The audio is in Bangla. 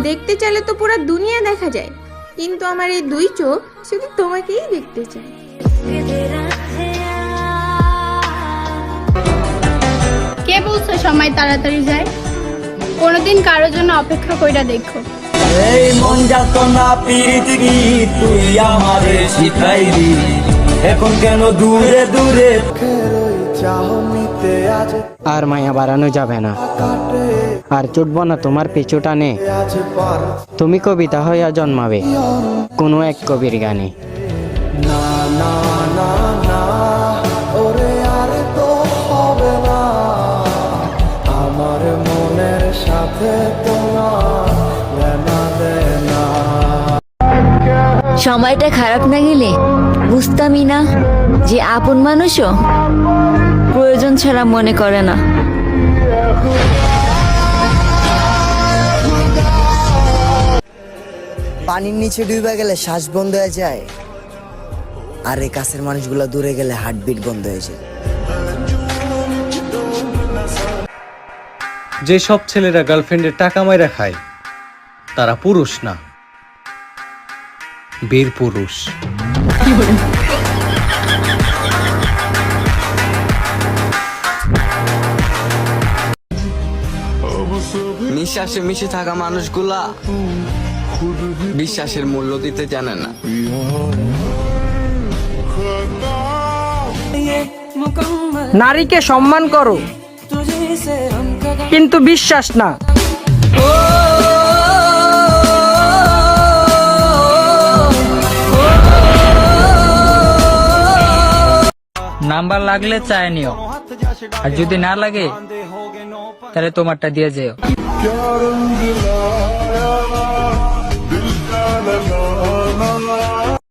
দেখতে চাইলে তো পুরো দুনিয়া দেখা যায়, কিন্তু আমার এই দুই চোখ শুধু তোমাকেই দেখতে চায়। কে বলছে সময় তাড়াতাড়ি যায়? কোনোদিন কারোর জন্য অপেক্ষা কইরা দেখো। এই মন যাত না পিরিতি কি তুই আমারে শিখাইলি, এখন কেন দূরে দূরে আর মায়া বাড়ানো যাবে না, আর ছুটব না তোমার পিছু টানে। তুমি কবিতা হইয়া জন্মাবে কোনো এক কবির গানে। না না না না ওরে আর তো হবে না, আমার মনের সাথে তোমার লেনা দেনা। সময়টা খারাপ না গেলে বুঝতামই না যে আপন মানুষও প্রয়োজন ছাড়া মনে করে না। পানির নিচে ডুবে গেলে শ্বাস বন্ধ হয়ে যায়, আর এই কাছের মানুষগুলো দূরে গেলে হার্টবিট বন্ধ হয়ে যায়। যেসব ছেলেরা গার্লফ্রেন্ডের টাকা মাইরা খায় তারা পুরুষ না, বীর পুরুষ। নিঃশ্বাসে মিশে থাকা মানুষগুলা বিশ্বাসের মূল্য দিতে জানে না। নারীকে সম্মান করো, কিন্তু বিশ্বাস না। নাম্বার লাগলে চায় নিও, আর যদি না লাগে তাহলে তোমারটা দিয়ে যেও।